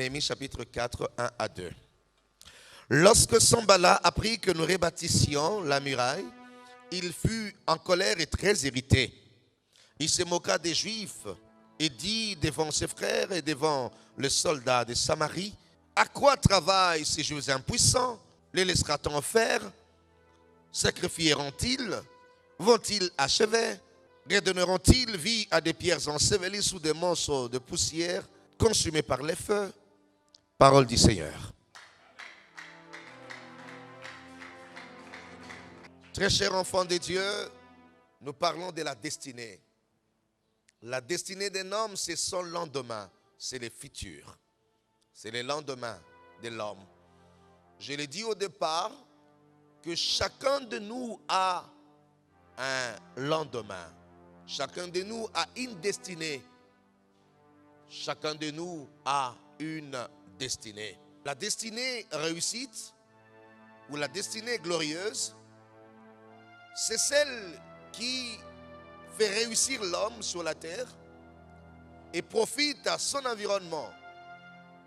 Néhémie chapitre 4, 1 à 2. Lorsque Sanballat apprit que nous rebâtissions la muraille, il fut en colère et très irrité. Il se moqua des Juifs et dit devant ses frères et devant les soldats de Samarie: à quoi travaillent ces Juifs impuissants? Les laissera-t-on faire? Sacrifieront-ils? Vont-ils achever? Redonneront-ils vie à des pierres ensevelies sous des morceaux de poussière consumés par les feux? Parole du Seigneur. Très chers enfants de Dieu, nous parlons de la destinée. La destinée d'un homme, c'est son lendemain, c'est le futur. C'est le lendemain de l'homme. Je l'ai dit au départ que chacun de nous a un lendemain. Chacun de nous a une destinée. Chacun de nous a une destinée. La destinée réussite ou la destinée glorieuse, c'est celle qui fait réussir l'homme sur la terre et profite à son environnement,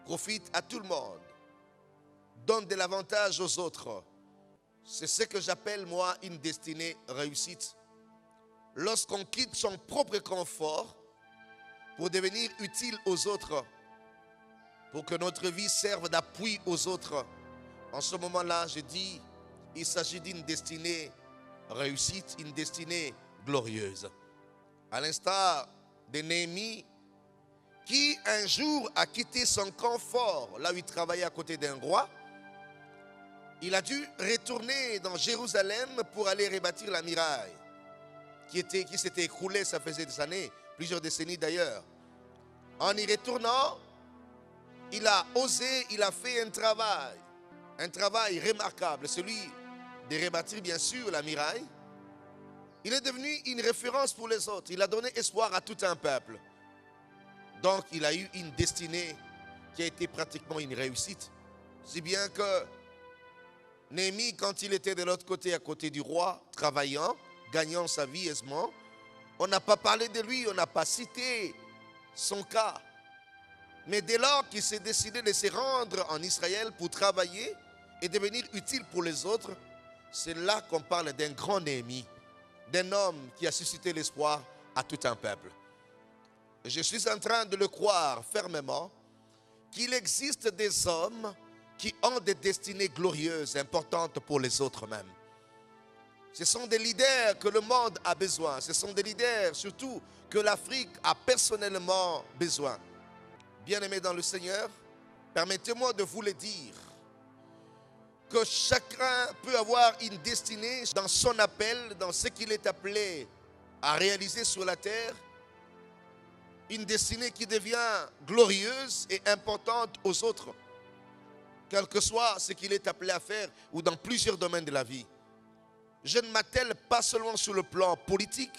profite à tout le monde, donne de l'avantage aux autres. C'est ce que j'appelle moi une destinée réussite. Lorsqu'on quitte son propre confort pour devenir utile aux autres, pour que notre vie serve d'appui aux autres, en ce moment-là, je dis, il s'agit d'une destinée réussite, une destinée glorieuse. À l'instar de Néhémie, qui un jour a quitté son confort, là où il travaillait à côté d'un roi. Il a dû retourner dans Jérusalem pour aller rebâtir la muraille qui s'était écroulée, ça faisait des années, plusieurs décennies d'ailleurs. En y retournant, il a osé, il a fait un travail remarquable, celui de rebâtir bien sûr la muraille. Il est devenu une référence pour les autres. Il a donné espoir à tout un peuple. Donc il a eu une destinée qui a été pratiquement une réussite. Si bien que Néhémie, quand il était de l'autre côté, à côté du roi, travaillant, gagnant sa vie aisément, on n'a pas parlé de lui, on n'a pas cité son cas. Mais dès lors qu'il s'est décidé de se rendre en Israël pour travailler et devenir utile pour les autres, c'est là qu'on parle d'un grand Néhémie, d'un homme qui a suscité l'espoir à tout un peuple. Je suis en train de le croire fermement qu'il existe des hommes qui ont des destinées glorieuses, importantes pour les autres même. Ce sont des leaders que le monde a besoin. Ce sont des leaders surtout que l'Afrique a personnellement besoin. Bien-aimés dans le Seigneur, permettez-moi de vous le dire, que chacun peut avoir une destinée dans son appel, dans ce qu'il est appelé à réaliser sur la terre. Une destinée qui devient glorieuse et importante aux autres, quel que soit ce qu'il est appelé à faire ou dans plusieurs domaines de la vie. Je ne m'attelle pas seulement sur le plan politique,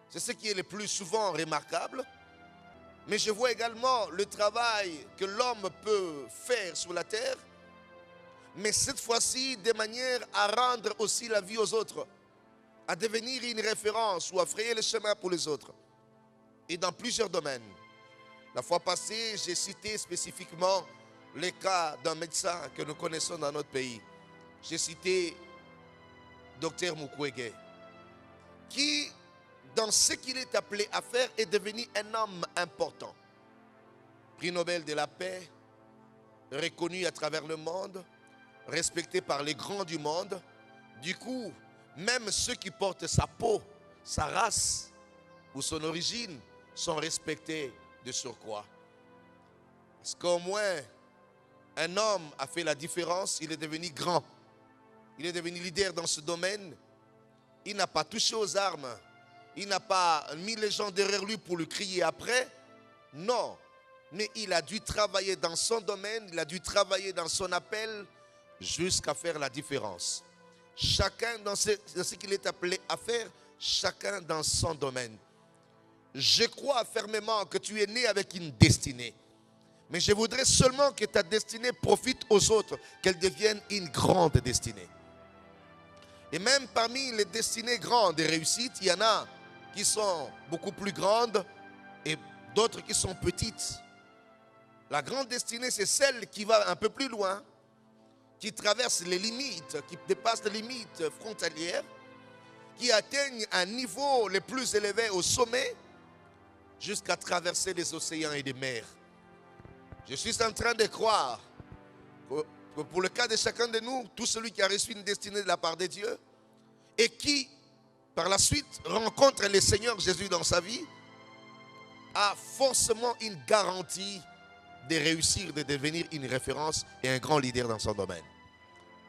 c'est ce qui est le plus souvent remarquable, mais je vois également le travail que l'homme peut faire sur la terre, mais cette fois-ci de manière à rendre aussi la vie aux autres, à devenir une référence ou à frayer le chemin pour les autres. Et dans plusieurs domaines. La fois passée, j'ai cité spécifiquement les cas d'un médecin que nous connaissons dans notre pays. J'ai cité Dr Mukwege, qui, dans ce qu'il est appelé à faire, est devenu un homme important. Prix Nobel de la paix, reconnu à travers le monde, respecté par les grands du monde. Du coup, même ceux qui portent sa peau, sa race ou son origine sont respectés de surcroît. Parce qu'au moins, un homme a fait la différence, il est devenu grand. Il est devenu leader dans ce domaine. Il n'a pas touché aux armes. Il n'a pas mis les gens derrière lui pour lui crier après. Non. Mais il a dû travailler dans son domaine, il a dû travailler dans son appel jusqu'à faire la différence. Chacun dans ce qu'il est appelé à faire, chacun dans son domaine. Je crois fermement que tu es né avec une destinée. Mais je voudrais seulement que ta destinée profite aux autres, qu'elle devienne une grande destinée. Et même parmi les destinées grandes et réussites, il y en a qui sont beaucoup plus grandes et d'autres qui sont petites. La grande destinée, c'est celle qui va un peu plus loin, qui traverse les limites, qui dépasse les limites frontalières, qui atteignent un niveau le plus élevé au sommet, jusqu'à traverser les océans et les mers. Je suis en train de croire que pour le cas de chacun de nous, tout celui qui a reçu une destinée de la part de Dieu et qui, par la suite, rencontre le Seigneur Jésus dans sa vie, a forcément une garantie de réussir, de devenir une référence et un grand leader dans son domaine.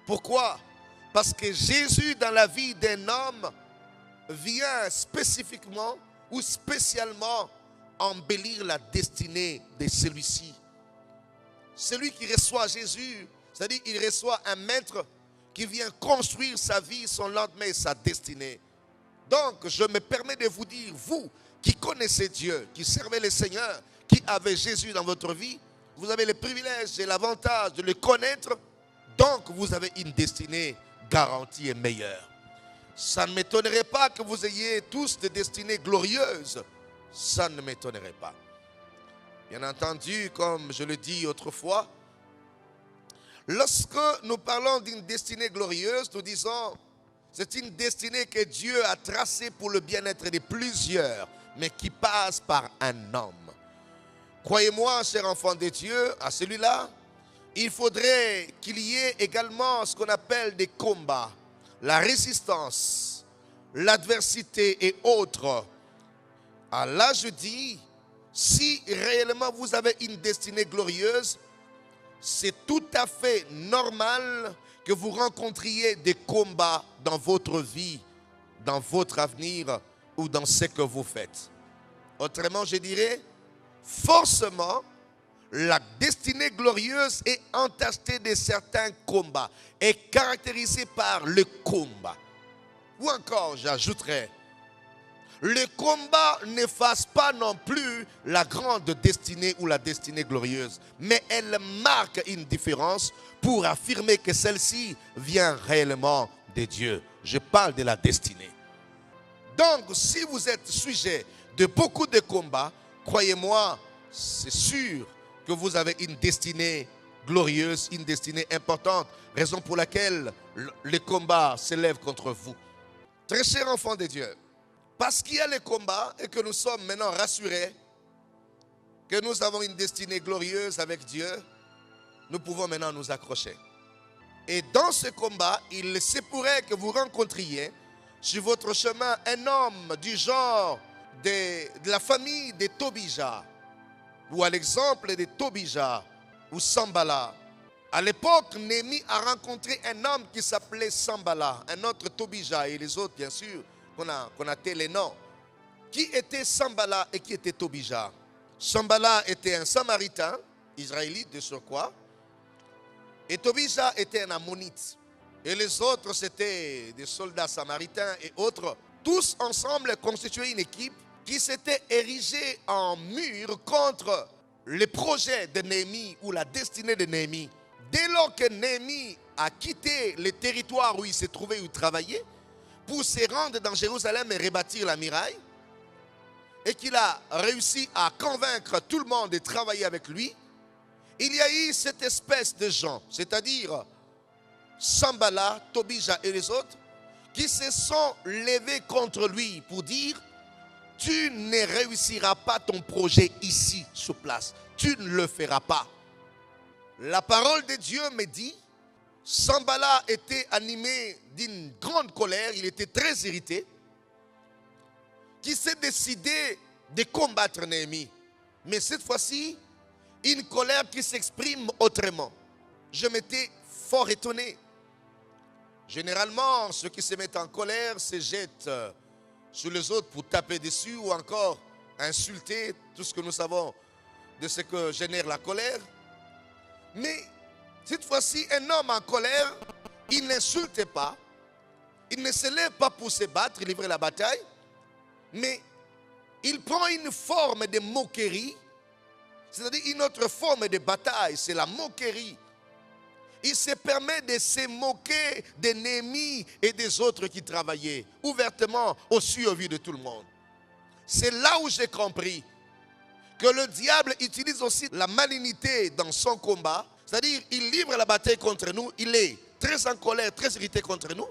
Pourquoi? Parce que Jésus, dans la vie d'un homme, vient spécifiquement ou spécialement embellir la destinée de celui-ci. Celui qui reçoit Jésus, c'est-à-dire il reçoit un maître qui vient construire sa vie, son lendemain et sa destinée. Donc, je me permets de vous dire, vous qui connaissez Dieu, qui servez le Seigneur, qui avez Jésus dans votre vie, vous avez le privilège et l'avantage de le connaître, donc vous avez une destinée garantie et meilleure. Ça ne m'étonnerait pas que vous ayez tous des destinées glorieuses. Ça ne m'étonnerait pas. Bien entendu, comme je le dis autrefois, lorsque nous parlons d'une destinée glorieuse, nous disons c'est une destinée que Dieu a tracée pour le bien-être de plusieurs, mais qui passe par un homme. Croyez-moi, chers enfants de Dieu, à celui-là, il faudrait qu'il y ait également ce qu'on appelle des combats, la résistance, l'adversité et autres. Alors là, je dis, si réellement vous avez une destinée glorieuse, c'est tout à fait normal que vous rencontriez des combats dans votre vie, dans votre avenir ou dans ce que vous faites. Autrement, je dirais, forcément, la destinée glorieuse est entachée de certains combats, est caractérisée par le combat. Ou encore, j'ajouterais, le combat n'efface pas non plus la grande destinée ou la destinée glorieuse, mais elle marque une différence pour affirmer que celle-ci vient réellement de Dieu. Je parle de la destinée. Donc, si vous êtes sujet de beaucoup de combats, croyez-moi, c'est sûr que vous avez une destinée glorieuse, une destinée importante, raison pour laquelle les combats s'élèvent contre vous. Très chers enfants de Dieu, parce qu'il y a les combats et que nous sommes maintenant rassurés que nous avons une destinée glorieuse avec Dieu, nous pouvons maintenant nous accrocher. Et dans ce combat, il se pourrait que vous rencontriez sur votre chemin un homme du genre de la famille de Tobija, ou à l'exemple de Tobija ou Sambala. À l'époque, Néhémie a rencontré un homme qui s'appelait Sambala, un autre Tobija et les autres bien sûr, qu'on a les noms. Qui était Sambala et qui était Tobija? Sambala était un Samaritain, israélite de surcroît, et Tobija était un Ammonite. Et les autres, c'était des soldats samaritains et autres. Tous ensemble constituaient une équipe qui s'était érigée en mur contre le projet de Néhémie ou la destinée de Néhémie. Dès lors que Néhémie a quitté le territoire où il s'est trouvé, où il travaillait, pour se rendre dans Jérusalem et rebâtir la muraille, et qu'il a réussi à convaincre tout le monde de travailler avec lui, il y a eu cette espèce de gens, c'est-à-dire Sambala, Tobija et les autres, qui se sont levés contre lui pour dire: tu ne réussiras pas ton projet ici, sur place. Tu ne le feras pas. La parole de Dieu me dit, Sambala était animé d'une grande colère, il était très irrité, qui s'est décidé de combattre Néhémie. Mais cette fois-ci, une colère qui s'exprime autrement. Je m'étais fort étonné. Généralement, ceux qui se mettent en colère se jettent sur les autres pour taper dessus ou encore insulter, tout ce que nous savons de ce que génère la colère. Mais cette fois-ci, un homme en colère, il n'insulte pas, il ne se lève pas pour se battre, livrer la bataille, mais il prend une forme de moquerie, c'est-à-dire une autre forme de bataille, c'est la moquerie. Il se permet de se moquer de Néhémie et des autres qui travaillaient ouvertement au su au vu de tout le monde. C'est là où j'ai compris que le diable utilise aussi la malignité dans son combat. C'est-à-dire, il livre la bataille contre nous, il est très en colère, très irrité contre nous,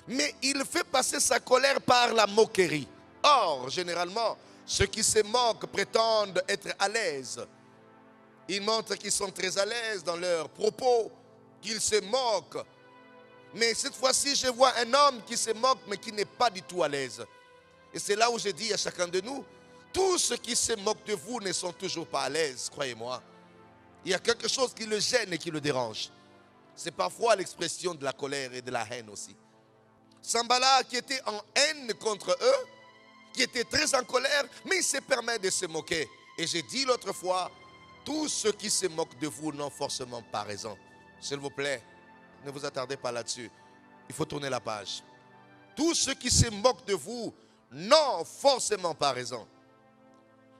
mais il fait passer sa colère par la moquerie. Or, généralement, ceux qui se moquent prétendent être à l'aise. Ils montrent qu'ils sont très à l'aise dans leurs propos, qu'ils se moquent. Mais cette fois-ci, je vois un homme qui se moque, mais qui n'est pas du tout à l'aise. Et c'est là où je dis à chacun de nous, tous ceux qui se moquent de vous ne sont toujours pas à l'aise, croyez-moi. Il y a quelque chose qui le gêne et qui le dérange. C'est parfois l'expression de la colère et de la haine aussi. Sanballat qui était en haine contre eux, qui était très en colère, mais il se permet de se moquer. Et j'ai dit l'autre fois, tous ceux qui se moquent de vous n'ont forcément pas raison. S'il vous plaît, ne vous attardez pas là-dessus. Il faut tourner la page. Tous ceux qui se moquent de vous n'ont forcément pas raison.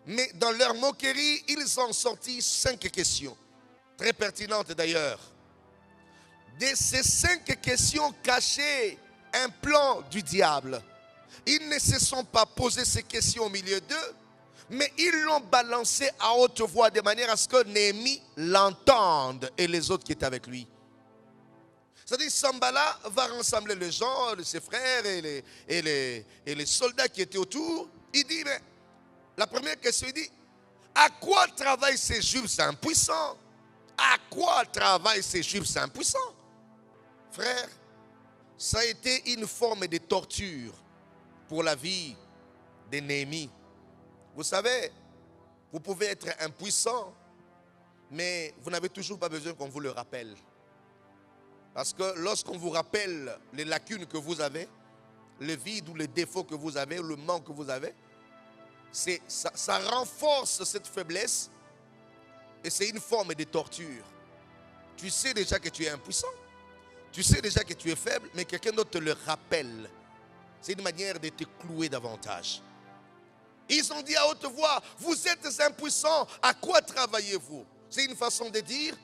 Mais dans leur moquerie, ils ont sorti 5 questions, très pertinentes d'ailleurs. De ces 5 questions cachées, un plan du diable. Ils ne se sont pas posé ces questions au milieu d'eux, mais ils l'ont balancé à haute voix de manière à ce que Néhémie l'entende et les autres qui étaient avec lui. C'est-à-dire, Sanballat va rassembler les gens, ses frères et les soldats qui étaient autour. Il dit, mais la première question, il dit, à quoi travaillent ces Juifs impuissants? À quoi travaillent ces Juifs impuissants? Frère, ça a été une forme de torture pour la vie de Néhémie. Vous savez, vous pouvez être impuissant, mais vous n'avez toujours pas besoin qu'on vous le rappelle. Parce que lorsqu'on vous rappelle les lacunes que vous avez, le vide ou les défauts que vous avez, le manque que vous avez, ça renforce cette faiblesse et c'est une forme de torture. Tu sais déjà que tu es impuissant, tu sais déjà que tu es faible, mais quelqu'un d'autre te le rappelle. C'est une manière de te clouer davantage. Ils ont dit à haute voix, vous êtes impuissants, à quoi travaillez-vous? C'est une façon de dire,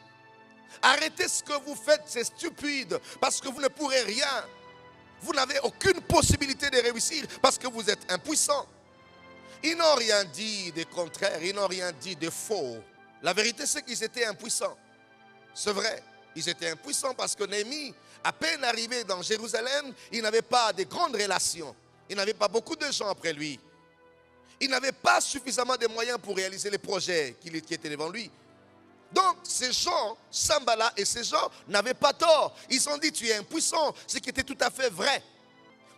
arrêtez ce que vous faites, c'est stupide, parce que vous ne pourrez rien. Vous n'avez aucune possibilité de réussir parce que vous êtes impuissant. Ils n'ont rien dit de contraire, ils n'ont rien dit de faux. La vérité, c'est qu'ils étaient impuissants. C'est vrai, ils étaient impuissants parce que Néhémie, à peine arrivé dans Jérusalem, il n'avait pas de grandes relations. Il n'avait pas beaucoup de gens après lui. Il n'avait pas suffisamment de moyens pour réaliser les projets qui étaient devant lui. Donc, ces gens, Sanballat et ces gens, n'avaient pas tort. Ils ont dit, tu es impuissant, ce qui était tout à fait vrai.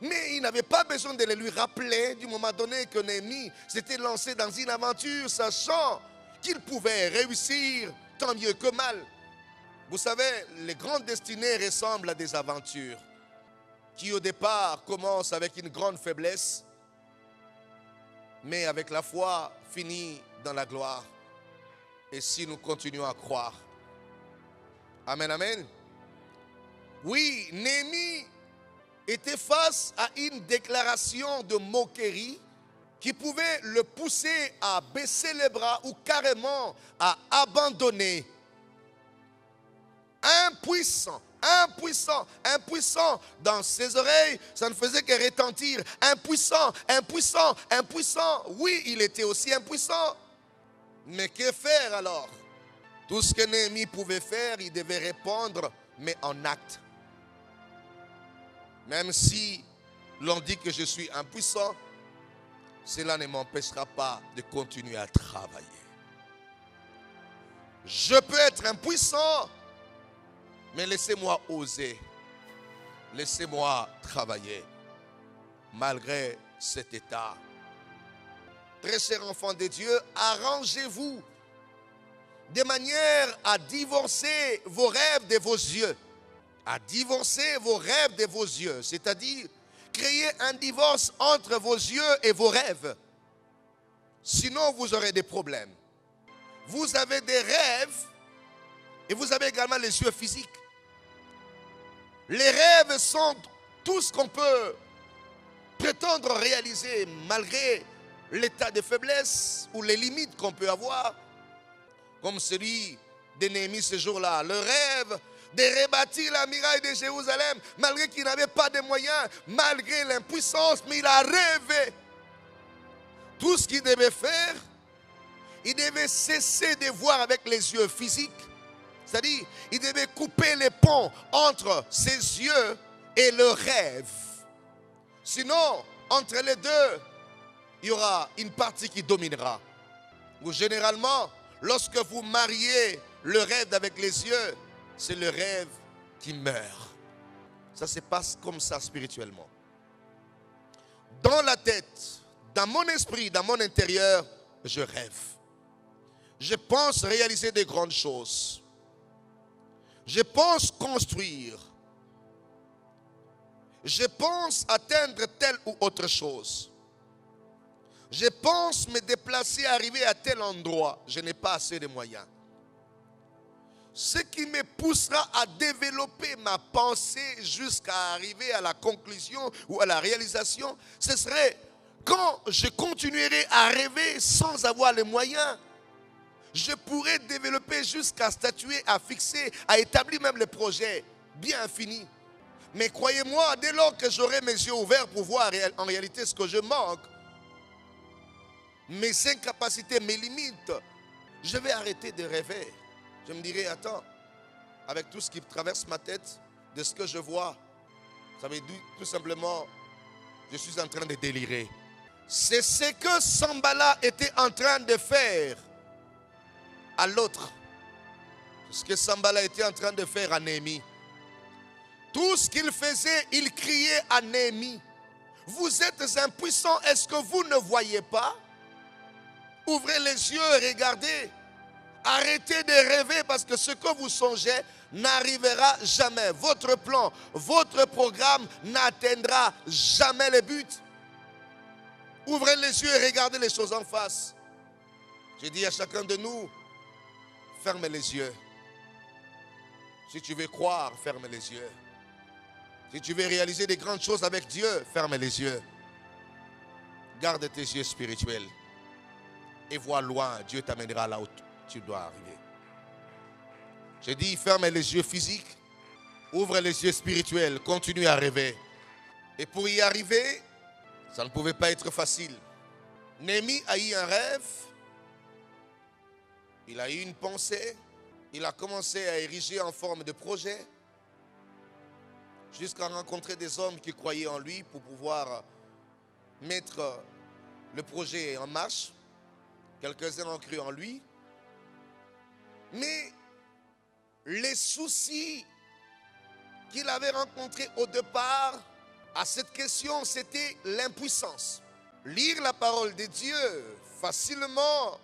Mais ils n'avaient pas besoin de le lui rappeler du moment donné que Néhémie s'était lancé dans une aventure, sachant qu'il pouvait réussir tant mieux que mal. Vous savez, les grandes destinées ressemblent à des aventures qui au départ commencent avec une grande faiblesse, mais avec la foi finissent dans la gloire. Et si nous continuons à croire. Amen, amen. Oui, Néhémie était face à une déclaration de moquerie qui pouvait le pousser à baisser les bras ou carrément à abandonner. Impuissant, impuissant, impuissant. Dans ses oreilles, ça ne faisait que retentir. Impuissant, impuissant, impuissant. Oui, il était aussi impuissant. Mais que faire alors? Tout ce que Néhémie pouvait faire, il devait répondre, mais en acte. Même si l'on dit que je suis impuissant, cela ne m'empêchera pas de continuer à travailler. Je peux être impuissant, mais laissez-moi oser. Laissez-moi travailler, malgré cet état. Très chers enfants de Dieu, arrangez-vous de manière à divorcer vos rêves de vos yeux. À divorcer vos rêves de vos yeux. C'est-à-dire, créer un divorce entre vos yeux et vos rêves. Sinon, vous aurez des problèmes. Vous avez des rêves et vous avez également les yeux physiques. Les rêves sont tout ce qu'on peut prétendre réaliser malgré l'état de faiblesse ou les limites qu'on peut avoir, comme celui de Néhémie ce jour-là. Le rêve de rebâtir la muraille de Jérusalem, malgré qu'il n'avait pas de moyens, malgré l'impuissance, mais il a rêvé. Tout ce qu'il devait faire, il devait cesser de voir avec les yeux physiques. C'est-à-dire, il devait couper les ponts entre ses yeux et le rêve. Sinon, entre les deux, il y aura une partie qui dominera. Ou généralement, lorsque vous mariez le rêve avec les yeux, c'est le rêve qui meurt. Ça se passe comme ça spirituellement. Dans la tête, dans mon esprit, dans mon intérieur, je rêve. Je pense réaliser de grandes choses. Je pense construire. Je pense atteindre telle ou autre chose. Je pense me déplacer, arriver à tel endroit. Je n'ai pas assez de moyens. Ce qui me poussera à développer ma pensée jusqu'à arriver à la conclusion ou à la réalisation, ce serait quand je continuerai à rêver sans avoir les moyens. Je pourrais développer jusqu'à statuer, à fixer, à établir même les projets bien finis. Mais croyez-moi, dès lors que j'aurai mes yeux ouverts pour voir en réalité ce que je manque, mes incapacités, mes limites, je vais arrêter de rêver. Je me dirai, attends, avec tout ce qui traverse ma tête, de ce que je vois, ça veut dire tout simplement, je suis en train de délirer. C'est ce que Sanballat était en train de faire à l'autre. Ce que Sanballat était en train de faire à Néhémie. Tout ce qu'il faisait, il criait à Néhémie. Vous êtes impuissant, est-ce que vous ne voyez pas? Ouvrez les yeux et regardez. Arrêtez de rêver parce que ce que vous songez n'arrivera jamais. Votre plan, votre programme n'atteindra jamais le but. Ouvrez les yeux et regardez les choses en face. J'ai dit à chacun de nous, ferme les yeux. Si tu veux croire, ferme les yeux. Si tu veux réaliser des grandes choses avec Dieu, ferme les yeux. Garde tes yeux spirituels. Et vois loin, Dieu t'amènera là où tu dois arriver. J'ai dit, ferme les yeux physiques. Ouvre les yeux spirituels. Continue à rêver. Et pour y arriver, ça ne pouvait pas être facile. Néhémie a eu un rêve. Il a eu une pensée. Il a commencé à ériger en forme de projet. Jusqu'à rencontrer des hommes qui croyaient en lui pour pouvoir mettre le projet en marche. Quelques-uns ont cru en lui. Mais les soucis qu'il avait rencontrés au départ à cette question, c'était l'impuissance. Lire la parole de Dieu facilement,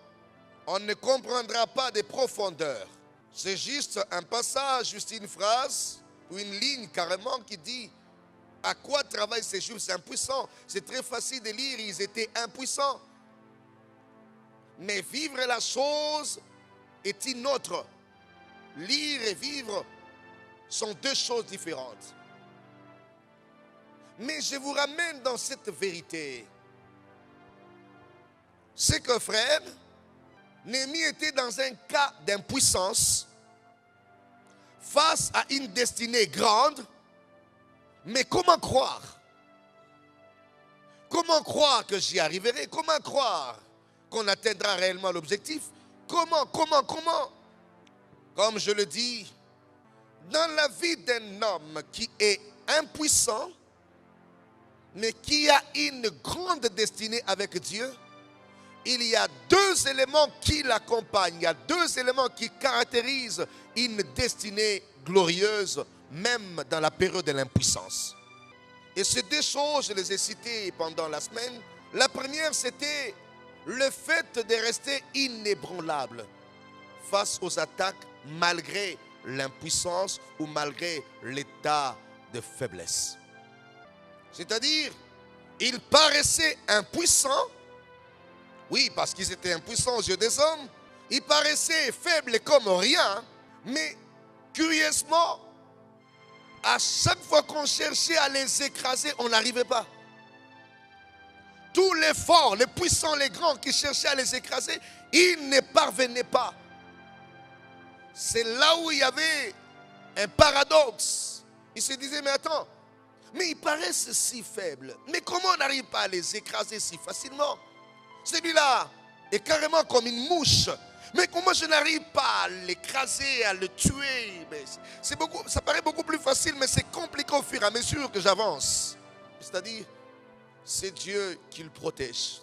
on ne comprendra pas des profondeurs. C'est juste un passage, juste une phrase ou une ligne carrément qui dit à quoi travaillent ces Juifs impuissants. C'est très facile de lire, ils étaient impuissants. Mais vivre la chose est une autre. Lire et vivre sont deux choses différentes. Mais je vous ramène dans cette vérité. C'est que frère, Néhémie était dans un cas d'impuissance face à une destinée grande. Mais comment croire? Comment croire que j'y arriverai? Comment croire qu'on atteindra réellement l'objectif? Comment? Comme je le dis, dans la vie d'un homme qui est impuissant, mais qui a une grande destinée avec Dieu, il y a deux éléments qui l'accompagnent. Il y a deux éléments qui caractérisent une destinée glorieuse, même dans la période de l'impuissance. Et ces deux choses, je les ai citées pendant la semaine. La première, c'était le fait de rester inébranlable face aux attaques malgré l'impuissance ou malgré l'état de faiblesse. C'est-à-dire, il paraissait impuissant, oui, parce qu'ils étaient impuissants aux yeux des hommes, ils paraissaient faibles comme rien, mais curieusement, à chaque fois qu'on cherchait à les écraser, on n'arrivait pas. Tous les forts, les puissants, les grands qui cherchaient à les écraser, ils ne parvenaient pas. C'est là où il y avait un paradoxe. Ils se disaient, mais attends, mais ils paraissent si faibles. Mais comment on n'arrive pas à les écraser si facilement? Celui-là, est carrément comme une mouche. Mais comment je n'arrive pas à l'écraser, à le tuer? Ça paraît beaucoup plus facile, mais c'est compliqué au fur et à mesure que j'avance. C'est-à-dire, c'est Dieu qui le protège.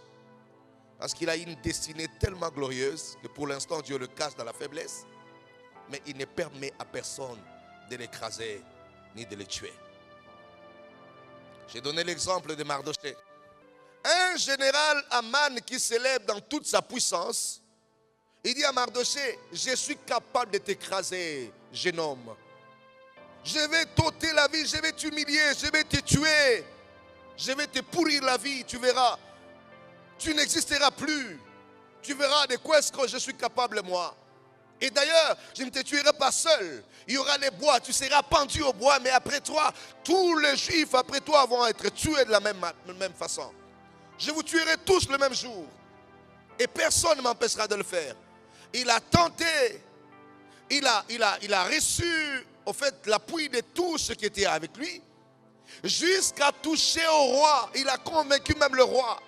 Parce qu'il a une destinée tellement glorieuse que pour l'instant, Dieu le cache dans la faiblesse. Mais il ne permet à personne de l'écraser ni de le tuer. J'ai donné l'exemple de Mardochée. Un général Aman qui s'élève dans toute sa puissance, il dit à Mardochée, je suis capable de t'écraser, jeune homme. Je vais t'ôter la vie, je vais t'humilier, je vais te tuer. Je vais te pourrir la vie, tu verras. Tu n'existeras plus. Tu verras de quoi est-ce que je suis capable moi. Et d'ailleurs, je ne te tuerai pas seul. Il y aura les bois, tu seras pendu au bois, mais après toi, tous les Juifs après toi vont être tués de la même façon. Je vous tuerai tous le même jour. Et personne ne m'empêchera de le faire. Il a tenté, il a reçu au fait l'appui de tous ceux qui étaient avec lui, jusqu'à toucher au roi. Il a convaincu même le roi.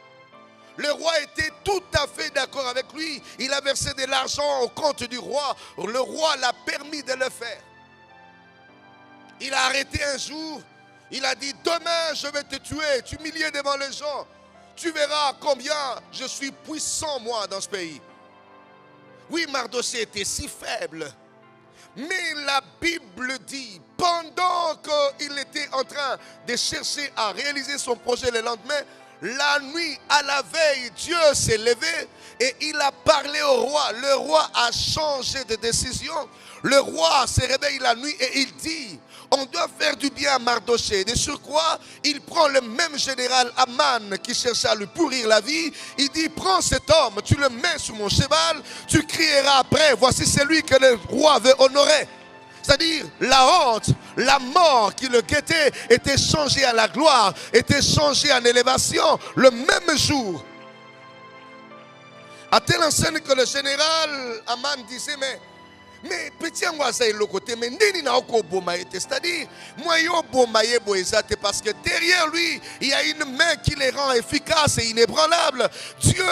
Le roi était tout à fait d'accord avec lui. Il a versé de l'argent au compte du roi. Le roi l'a permis de le faire. Il a arrêté un jour. Il a dit, demain je vais te tuer, t'humilier devant les gens. Tu verras combien je suis puissant moi dans ce pays. Oui, Mardochée était si faible. Mais la Bible dit, pendant qu'il était en train de chercher à réaliser son projet le lendemain, la nuit, à la veille, Dieu s'est levé et il a parlé au roi. Le roi a changé de décision. Le roi se réveille la nuit et il dit, on doit faire du bien à Mardochée. De surcroît, il prend le même général Aman qui cherchait à lui pourrir la vie. Il dit, prends cet homme, tu le mets sur mon cheval, tu crieras après, voici celui que le roi veut honorer. C'est-à-dire la honte, la mort qui le guettait était changée à la gloire, était changée en élévation le même jour. À telle enseigne que le général Aman disait, mais petit angoisse est le côté, mais nini na oko bomaye, c'est-à-dire moi yo bomaye boezate parce que derrière lui il y a une main qui les rend efficaces et inébranlables. Dieu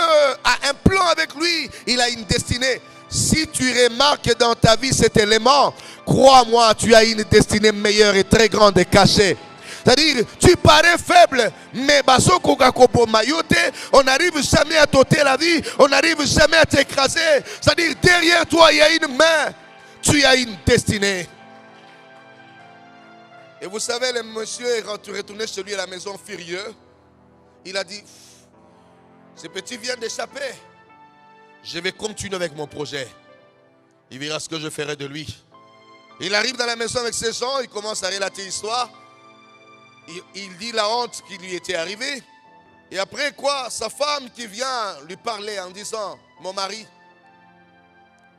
a un plan avec lui, il a une destinée. Si tu remarques dans ta vie cet élément, crois-moi, tu as une destinée meilleure et très grande et cachée. C'est-à-dire, tu parais faible, mais on n'arrive jamais à t'ôter la vie, on n'arrive jamais à t'écraser. C'est-à-dire, derrière toi, il y a une main, tu as une destinée. Et vous savez, le monsieur est retourné chez lui à la maison furieux. Il a dit, ce petit vient d'échapper. Je vais continuer avec mon projet. Il verra ce que je ferai de lui. Il arrive dans la maison avec ses gens, il commence à relater l'histoire. Il dit la honte qui lui était arrivée. Et après quoi, sa femme qui vient lui parler en disant, mon mari,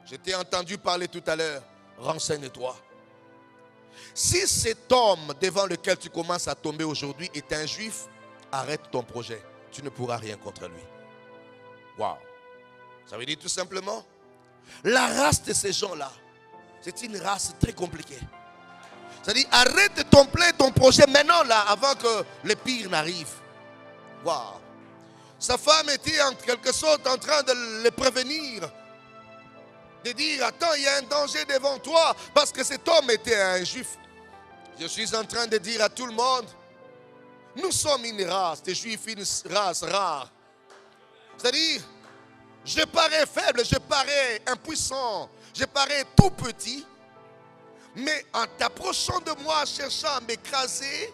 je t'ai entendu parler tout à l'heure, renseigne-toi. Si cet homme devant lequel tu commences à tomber aujourd'hui est un juif, arrête ton projet. Tu ne pourras rien contre lui. Waouh. Ça veut dire tout simplement, la race de ces gens-là, c'est une race très compliquée. C'est-à-dire, arrête de ton projet maintenant, là, avant que le pire n'arrive. Waouh. Sa femme était en quelque sorte en train de le prévenir. De dire, attends, il y a un danger devant toi, parce que cet homme était un juif. Je suis en train de dire à tout le monde, nous sommes une race, des juifs, une race rare. C'est-à-dire, je parais faible, je parais impuissant, je parais tout petit. Mais en t'approchant de moi, cherchant à m'écraser,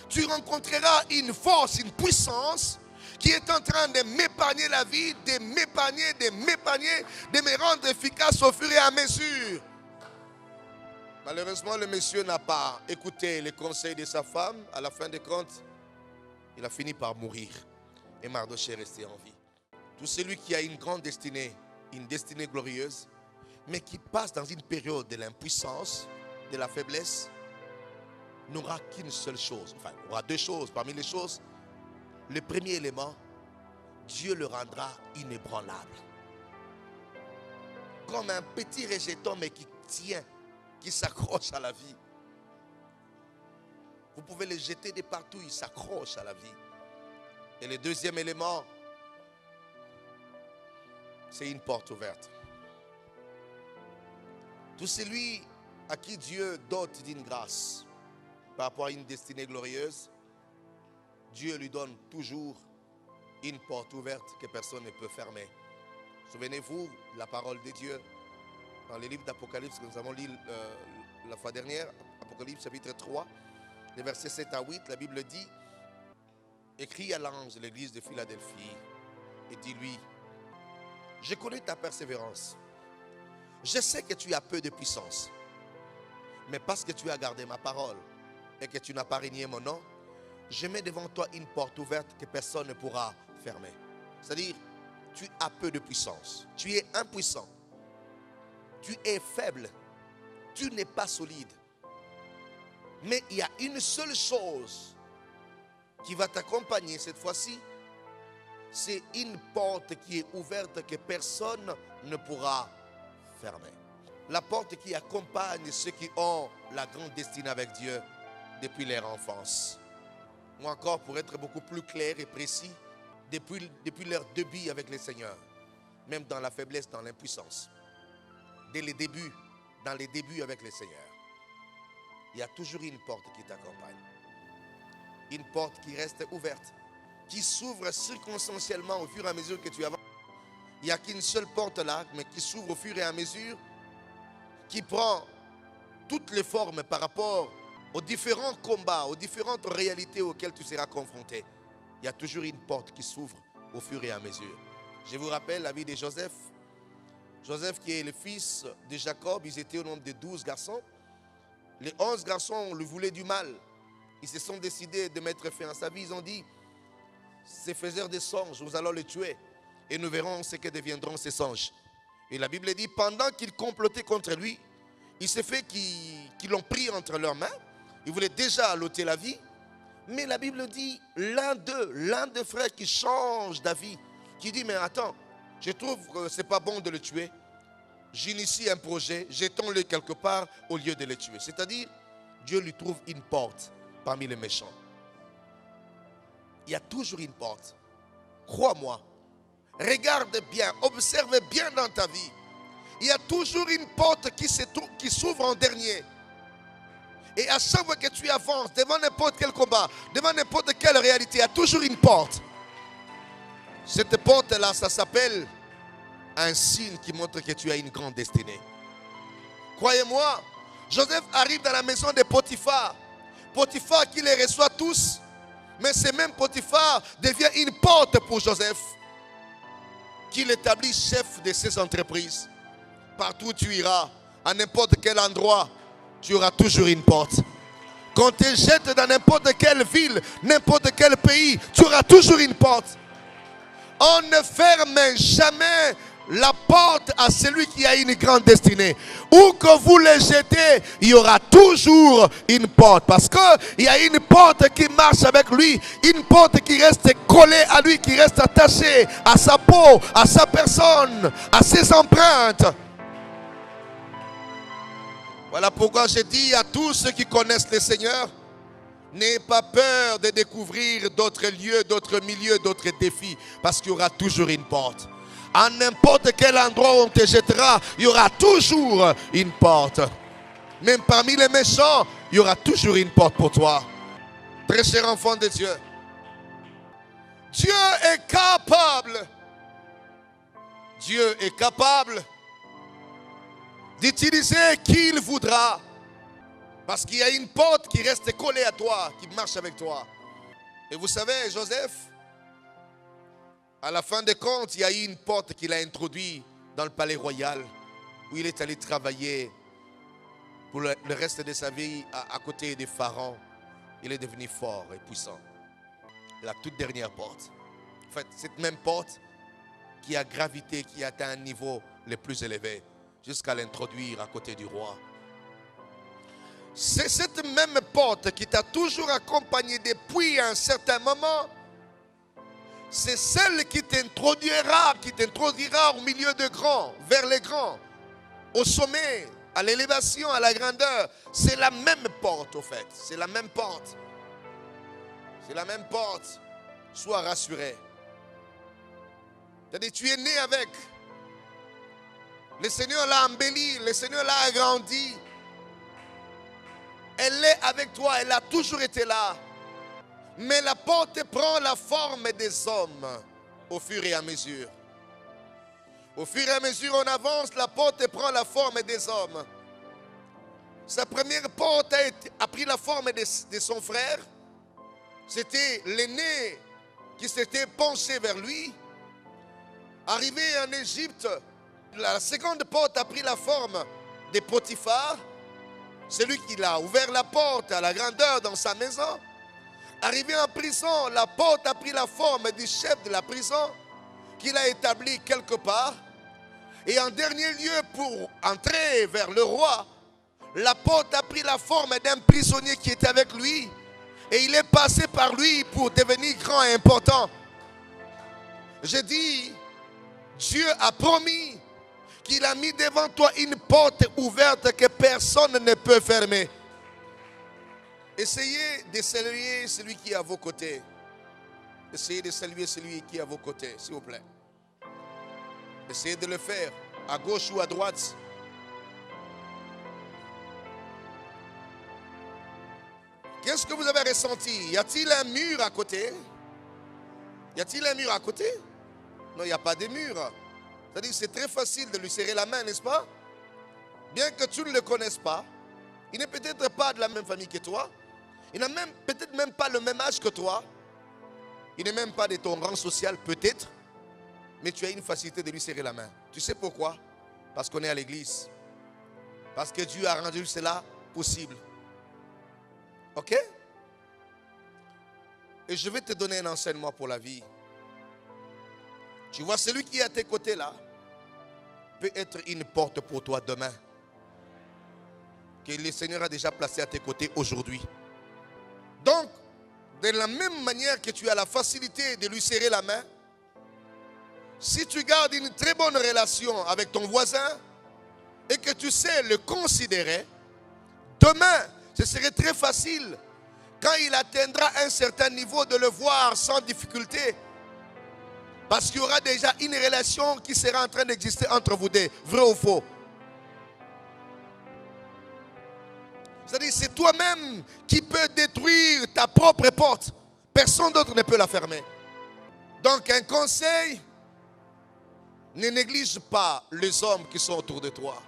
tu rencontreras une force, une puissance qui est en train de m'épargner la vie, de m'épargner, de me rendre efficace au fur et à mesure. Malheureusement, le monsieur n'a pas écouté les conseils de sa femme. À la fin des comptes, il a fini par mourir. Et Mardochée est resté en vie. Tout celui qui a une grande destinée, une destinée glorieuse, mais qui passe dans une période de l'impuissance, de la faiblesse, n'aura qu'une seule chose. Enfin, il aura deux choses. Parmi les choses, le premier élément, Dieu le rendra inébranlable. Comme un petit rejeton, mais qui tient, qui s'accroche à la vie. Vous pouvez le jeter de partout, il s'accroche à la vie. Et le deuxième élément, c'est une porte ouverte. Tout celui à qui Dieu dote d'une grâce par rapport à une destinée glorieuse, Dieu lui donne toujours une porte ouverte que personne ne peut fermer. Souvenez-vous, la parole de Dieu dans les livres d'Apocalypse que nous avons lu la fois dernière, Apocalypse chapitre 3, les versets 7 à 8, la Bible dit: écris à l'ange de l'église de Philadelphie et dis-lui, je connais ta persévérance. Je sais que tu as peu de puissance, mais parce que tu as gardé ma parole et que tu n'as pas renié mon nom, je mets devant toi une porte ouverte que personne ne pourra fermer. C'est-à-dire, tu as peu de puissance, tu es impuissant, tu es faible, tu n'es pas solide. Mais il y a une seule chose qui va t'accompagner cette fois-ci, c'est une porte qui est ouverte que personne ne pourra fermer. La porte qui accompagne ceux qui ont la grande destinée avec Dieu depuis leur enfance. Ou encore, pour être beaucoup plus clair et précis, depuis leur début avec le Seigneur, même dans la faiblesse, dans l'impuissance. Dès les débuts, dans les débuts avec le Seigneur, il y a toujours une porte qui t'accompagne. Une porte qui reste ouverte, qui s'ouvre circonstanciellement au fur et à mesure que tu avances. Il n'y a qu'une seule porte là, mais qui s'ouvre au fur et à mesure, qui prend toutes les formes par rapport aux différents combats, aux différentes réalités auxquelles tu seras confronté. Il y a toujours une porte qui s'ouvre au fur et à mesure. Je vous rappelle la vie de Joseph. Joseph qui est le fils de Jacob, ils étaient au nombre de 12 garçons. Les 11 garçons lui voulaient du mal. Ils se sont décidés de mettre fin à sa vie. Ils ont dit, ces faiseurs de songes, nous allons les tuer. Et nous verrons ce que deviendront ces songes. Et la Bible dit, pendant qu'ils complotaient contre lui, il s'est fait qu'ils l'ont pris entre leurs mains. Ils voulaient déjà l'ôter la vie. Mais la Bible dit, l'un des frères qui change d'avis, qui dit, mais attends, je trouve que ce n'est pas bon de le tuer. J'initie un projet, jetons-le quelque part au lieu de le tuer. C'est-à-dire, Dieu lui trouve une porte parmi les méchants. Il y a toujours une porte. Crois-moi. Regarde bien, observe bien dans ta vie. Il y a toujours une porte qui s'ouvre en dernier. Et à chaque fois que tu avances devant n'importe quel combat, devant n'importe quelle réalité, il y a toujours une porte. Cette porte-là, ça s'appelle un signe qui montre que tu as une grande destinée. Croyez-moi, Joseph arrive dans la maison de Potiphar. Potiphar qui les reçoit tous. Mais ce même Potiphar devient une porte pour Joseph, qui l'établit chef de ses entreprises. Partout où tu iras, à n'importe quel endroit, tu auras toujours une porte. Quand tu te jettes dans n'importe quelle ville, n'importe quel pays, tu auras toujours une porte. On ne ferme jamais la porte à celui qui a une grande destinée. Où que vous le jetez, il y aura toujours une porte. Parce qu'il y a une porte qui marche avec lui. Une porte qui reste collée à lui, qui reste attachée à sa peau, à sa personne, à ses empreintes. Voilà pourquoi je dis à tous ceux qui connaissent le Seigneur, n'ayez pas peur de découvrir d'autres lieux, d'autres milieux, d'autres défis. Parce qu'il y aura toujours une porte. À n'importe quel endroit où on te jettera, il y aura toujours une porte. Même parmi les méchants, il y aura toujours une porte pour toi. Très cher enfant de Dieu, Dieu est capable. Dieu est capable d'utiliser qui il voudra. Parce qu'il y a une porte qui reste collée à toi, qui marche avec toi. Et vous savez, Joseph, à la fin des comptes, il y a eu une porte qu'il a introduite dans le palais royal, où il est allé travailler pour le reste de sa vie à côté des pharaons. Il est devenu fort et puissant. La toute dernière porte. En fait, cette même porte qui a gravité, qui a atteint un niveau le plus élevé, jusqu'à l'introduire à côté du roi. C'est cette même porte qui t'a toujours accompagné depuis un certain moment. C'est celle qui t'introduira au milieu de grands, vers les grands, au sommet, à l'élévation, à la grandeur. C'est la même porte au fait. C'est la même porte. C'est la même porte. Sois rassuré. C'est-à-dire, tu es né avec. Le Seigneur l'a embellie, le Seigneur l'a agrandie. Elle est avec toi, elle a toujours été là. Mais la porte prend la forme des hommes au fur et à mesure. Au fur et à mesure on avance, la porte prend la forme des hommes. Sa première porte a pris la forme de son frère. C'était l'aîné qui s'était penché vers lui. Arrivé en Égypte, la seconde porte a pris la forme de Potiphar. Celui qui a ouvert la porte à la grandeur dans sa maison. Arrivé en prison, la porte a pris la forme du chef de la prison qu'il a établi quelque part. Et en dernier lieu, pour entrer vers le roi, la porte a pris la forme d'un prisonnier qui était avec lui. Et il est passé par lui pour devenir grand et important. Je dis, Dieu a promis qu'il a mis devant toi une porte ouverte que personne ne peut fermer. Essayez de saluer celui qui est à vos côtés. Essayez de saluer celui qui est à vos côtés, s'il vous plaît. Essayez de le faire, à gauche ou à droite. Qu'est-ce que vous avez ressenti? Y a-t-il un mur à côté? Y a-t-il un mur à côté? Non, il n'y a pas de mur. C'est-à-dire c'est très facile de lui serrer la main, n'est-ce pas? Bien que tu ne le connaisses pas, il n'est peut-être pas de la même famille que toi. Il n'a peut-être même pas le même âge que toi. Il n'est même pas de ton rang social, peut-être. Mais tu as une facilité de lui serrer la main. Tu sais pourquoi? Parce qu'on est à l'église. Parce que Dieu a rendu cela possible. Ok? Et je vais te donner un enseignement pour la vie. Tu vois, celui qui est à tes côtés là peut être une porte pour toi demain. Que le Seigneur a déjà placé à tes côtés aujourd'hui. Donc, de la même manière que tu as la facilité de lui serrer la main, si tu gardes une très bonne relation avec ton voisin et que tu sais le considérer, demain, ce serait très facile quand il atteindra un certain niveau de le voir sans difficulté. Parce qu'il y aura déjà une relation qui sera en train d'exister entre vous deux, vrai ou faux. C'est-à-dire c'est toi-même qui peux détruire ta propre porte. Personne d'autre ne peut la fermer. Donc un conseil, ne néglige pas les hommes qui sont autour de toi.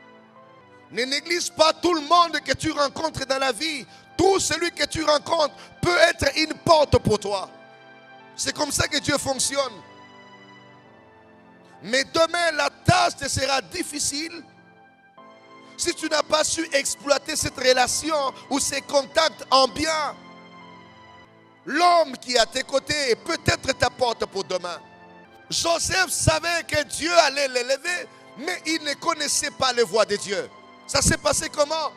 Ne néglige pas tout le monde que tu rencontres dans la vie. Tout celui que tu rencontres peut être une porte pour toi. C'est comme ça que Dieu fonctionne. Mais demain, la tâche te sera difficile si tu n'as pas su exploiter cette relation ou ces contacts en bien. L'homme qui est à tes côtés peut être ta porte pour demain. Joseph savait que Dieu allait l'élever, mais il ne connaissait pas les voies de Dieu. Ça s'est passé comment?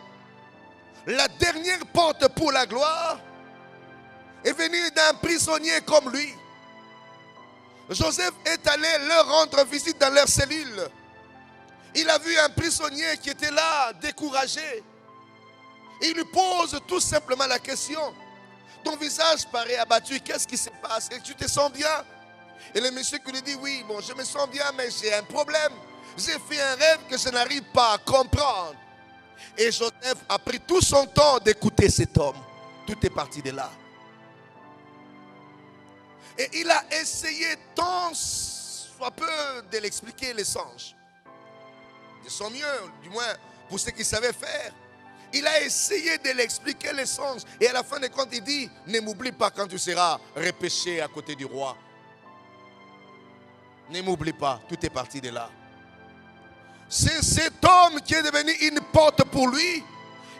La dernière porte pour la gloire est venue d'un prisonnier comme lui. Joseph est allé leur rendre visite dans leur cellule. Il a vu un prisonnier qui était là, découragé. Il lui pose tout simplement la question. Ton visage paraît abattu, qu'est-ce qui se passe? Et tu te sens bien? Et le monsieur qui lui dit, oui, bon, je me sens bien, mais j'ai un problème. J'ai fait un rêve que je n'arrive pas à comprendre. Et Joseph a pris tout son temps d'écouter cet homme. Tout est parti de là. Et il a essayé tant soit peu de l'expliquer les songes. De son mieux, du moins pour ce qu'il savait faire. Il a essayé de l'expliquer les songes. Et à la fin de compte, il dit, ne m'oublie pas quand tu seras repêché à côté du roi. Ne m'oublie pas, tout est parti de là. C'est cet homme qui est devenu une porte pour lui.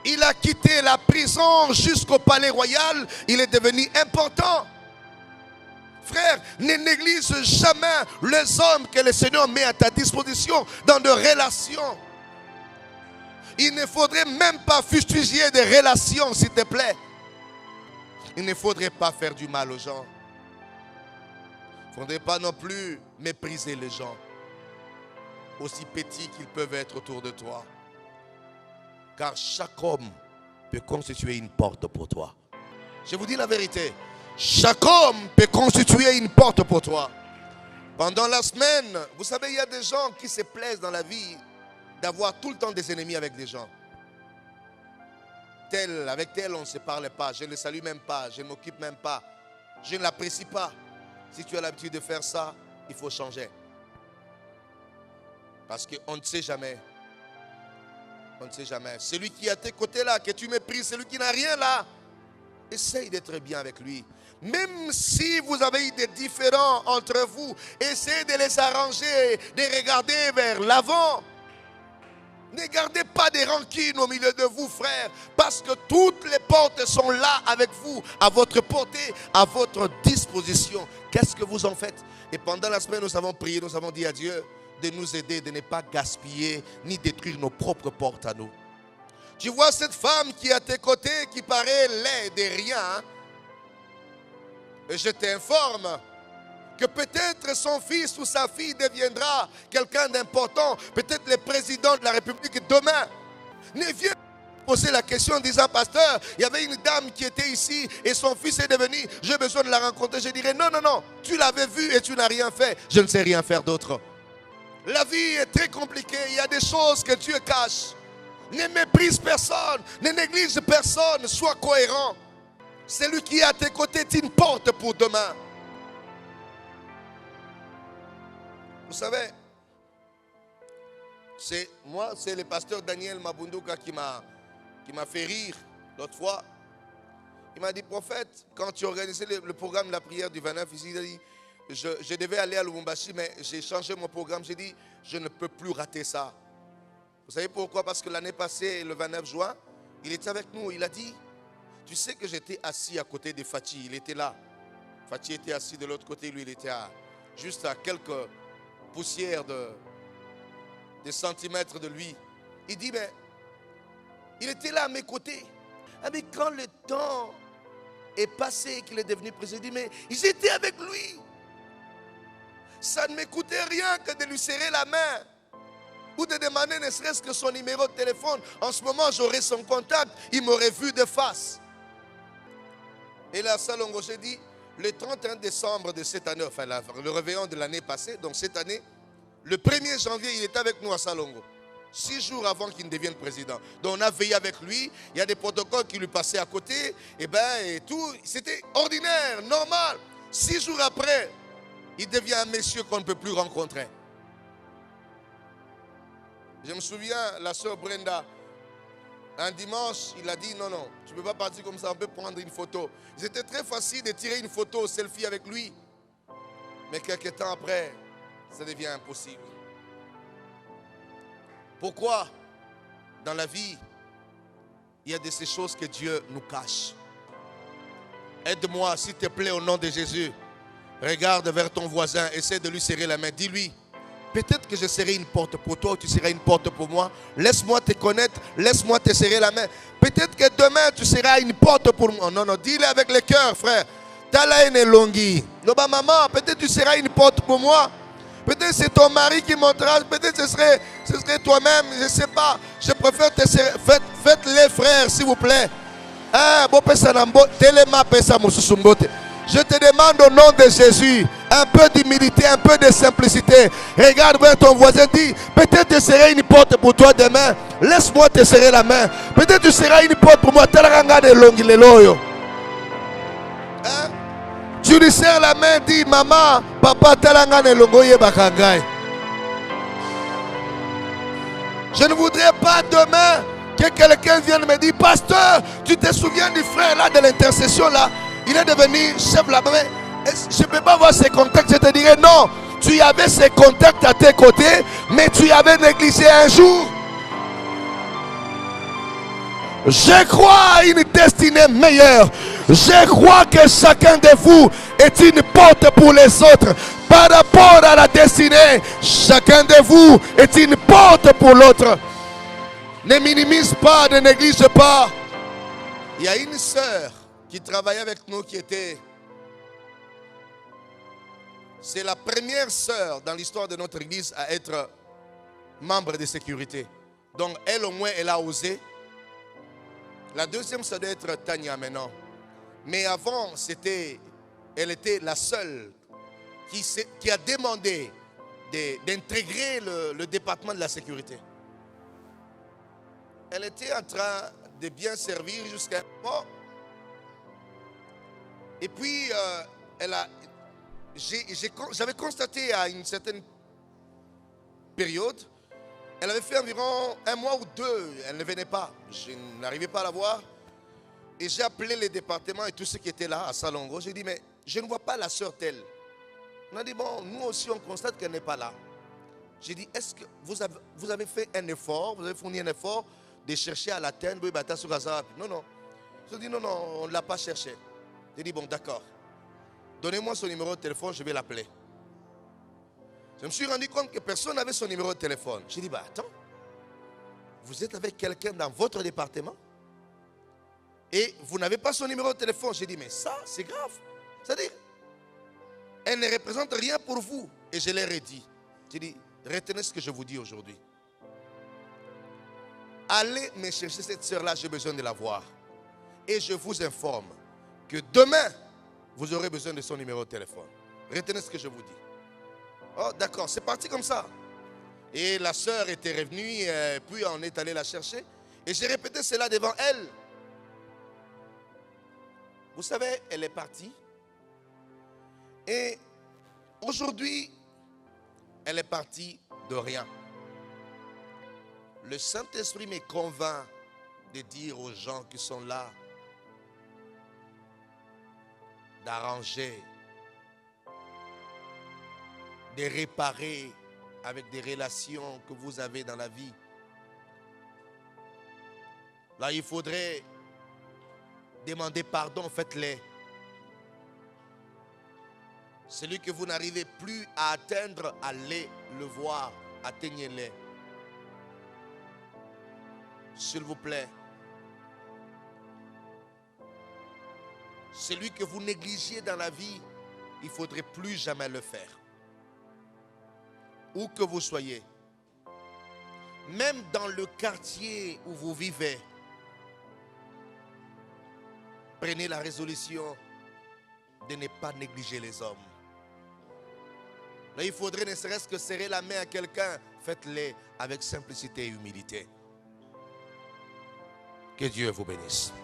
Il a quitté la prison jusqu'au palais royal. Il est devenu important. Frère, ne néglige jamais les hommes que le Seigneur met à ta disposition dans des relations. Il ne faudrait même pas fustiger des relations, s'il te plaît. Il ne faudrait pas faire du mal aux gens. Il ne faudrait pas non plus mépriser les gens, aussi petits qu'ils peuvent être autour de toi. Car chaque homme peut constituer une porte pour toi. Je vous dis la vérité. Chaque homme peut constituer une porte pour toi. Pendant la semaine, vous savez, il y a des gens qui se plaisent dans la vie d'avoir tout le temps des ennemis avec des gens. Avec tel, on ne se parle pas. Je ne le salue même pas. Je ne m'occupe même pas. Je ne l'apprécie pas. Si tu as l'habitude de faire ça, il faut changer. Parce qu'on ne sait jamais. On ne sait jamais. Celui qui est à tes côtés là, que tu méprises, celui qui n'a rien là, essaye d'être bien avec lui. Même si vous avez eu des différends entre vous, essayez de les arranger, de regarder vers l'avant. Ne gardez pas des rancunes au milieu de vous, frères, parce que toutes les portes sont là avec vous, à votre portée, à votre disposition. Qu'est-ce que vous en faites? Et pendant la semaine, nous avons prié, nous avons dit à Dieu de nous aider, de ne pas gaspiller, ni détruire nos propres portes à nous. Tu vois cette femme qui est à tes côtés, qui paraît laide et rien, et je t'informe que peut-être son fils ou sa fille deviendra quelqu'un d'important, peut-être le président de la République demain. Ne viens pas poser la question en disant, pasteur, il y avait une dame qui était ici et son fils est devenu, j'ai besoin de la rencontrer. Je dirais, non, non, non, tu l'avais vu et tu n'as rien fait. Je ne sais rien faire d'autre. La vie est très compliquée, il y a des choses que Dieu cache. Ne méprise personne, ne néglige personne, sois cohérent. Celui qui est à tes côtés est une porte pour demain. Vous savez, c'est le pasteur Daniel Mabunduka qui m'a fait rire l'autre fois. Il m'a dit, prophète, quand tu organisais le programme de la prière du 29, ici, il a dit, je devais aller à Lubumbashi, mais j'ai changé mon programme. J'ai dit, je ne peux plus rater ça. Vous savez pourquoi? Parce que l'année passée, le 29 juin, il était avec nous. Il a dit, tu sais que j'étais assis à côté de Fatih. Il était là. Fatih était assis de l'autre côté. Lui, il était juste à quelques poussières de centimètres de lui. Il dit, mais il était là à mes côtés. Ah, mais quand le temps est passé, qu'il est devenu président, il dit, mais ils étaient avec lui. Ça ne me coûtait rien que de lui serrer la main ou de demander ne serait-ce que son numéro de téléphone. En ce moment, j'aurais son contact. Il m'aurait vu de face. Et là, Salongo, j'ai dit, le 31 décembre de cette année, enfin le réveillon de l'année passée, donc cette année, le 1er janvier, il était avec nous à Salongo. 6 jours avant qu'il ne devienne président. Donc on a veillé avec lui. Il y a des protocoles qui lui passaient à côté. Et tout, c'était ordinaire, normal. 6 jours après, il devient un monsieur qu'on ne peut plus rencontrer. Je me souviens, la soeur Brenda, un dimanche, il a dit, non, non, tu ne peux pas partir comme ça, on peut prendre une photo. C'était très facile de tirer une photo selfie avec lui. Mais quelques temps après, ça devient impossible. Pourquoi? Dans la vie, il y a de ces choses que Dieu nous cache. Aide-moi, s'il te plaît, au nom de Jésus. Regarde vers ton voisin, essaie de lui serrer la main. Dis-lui, peut-être que je serai une porte pour toi ou tu seras une porte pour moi. Laisse-moi te connaître, laisse-moi te serrer la main. Peut-être que demain, tu seras une porte pour moi. Non, non, dis-le avec le cœur, frère. Talaine longi. Maman, peut-être tu seras une porte pour moi. Peut-être c'est ton mari qui montrera. Peut-être ce serait toi-même. Je ne sais pas. Je préfère te serrer. Faites-les, frères, s'il vous plaît. Je te demande au nom de Jésus, un peu d'humilité, un peu de simplicité. Regarde vers ton voisin, dis, peut-être je serai une porte pour toi demain. Laisse-moi te serrer la main. Peut-être tu seras une porte pour moi. Hein? Tu lui serres la main, dis, maman, papa, je ne voudrais pas demain que quelqu'un vienne me dire, pasteur, tu te souviens du frère là de l'intercession là? Il est devenu chef là-bas. Je ne peux pas voir ses contacts. Je te dirais non. Tu avais ses contacts à tes côtés, mais tu avais négligé un jour. Je crois à une destinée meilleure. Je crois que chacun de vous est une porte pour les autres. Par rapport à la destinée, chacun de vous est une porte pour l'autre. Ne minimise pas, ne néglige pas. Il y a une sœur qui travaillait avec nous, c'est la première sœur dans l'histoire de notre église à être membre de sécurité. Donc elle au moins, elle a osé. La deuxième, ça doit être Tania maintenant. Mais avant, elle était la seule qui a demandé d'intégrer le département de la sécurité. elle était en train de bien servir jusqu'à un moment. Et puis, j'avais constaté à une certaine période, elle avait fait environ 1 mois ou 2, elle ne venait pas. Je n'arrivais pas à la voir. Et j'ai appelé les départements et tous ceux qui étaient là à Salongo. J'ai dit, mais je ne vois pas la sœur telle. On a dit, bon, nous aussi on constate qu'elle n'est pas là. J'ai dit, est-ce que vous avez fait un effort, vous avez fourni un effort de chercher à l'atteindre? Non, non. J'ai dit, non, non, on ne l'a pas cherché. J'ai dit, bon, d'accord. Donnez-moi son numéro de téléphone, je vais l'appeler. Je me suis rendu compte que personne n'avait son numéro de téléphone. J'ai dit, bah attends, vous êtes avec quelqu'un dans votre département et vous n'avez pas son numéro de téléphone. J'ai dit, mais ça, c'est grave. C'est-à-dire, elle ne représente rien pour vous. Et je l'ai redit. J'ai dit, retenez ce que je vous dis aujourd'hui. Allez me chercher cette sœur-là, j'ai besoin de la voir. Et je vous informe que demain, vous aurez besoin de son numéro de téléphone. Retenez ce que je vous dis. Oh, d'accord, c'est parti comme ça. Et la sœur était revenue, puis on est allé la chercher. Et j'ai répété cela devant elle. Vous savez, elle est partie. Et aujourd'hui, elle est partie de rien. Le Saint-Esprit me convainc de dire aux gens qui sont là d'arranger, de réparer avec des relations que vous avez dans la vie. Là, il faudrait demander pardon, faites-les. Celui que vous n'arrivez plus à atteindre, allez le voir, atteignez-les. S'il vous plaît. Celui que vous négligiez dans la vie, il ne faudrait plus jamais le faire. Où que vous soyez, même dans le quartier où vous vivez, prenez la résolution de ne pas négliger les hommes. Là, il faudrait ne serait-ce que serrer la main à quelqu'un, faites-le avec simplicité et humilité. Que Dieu vous bénisse.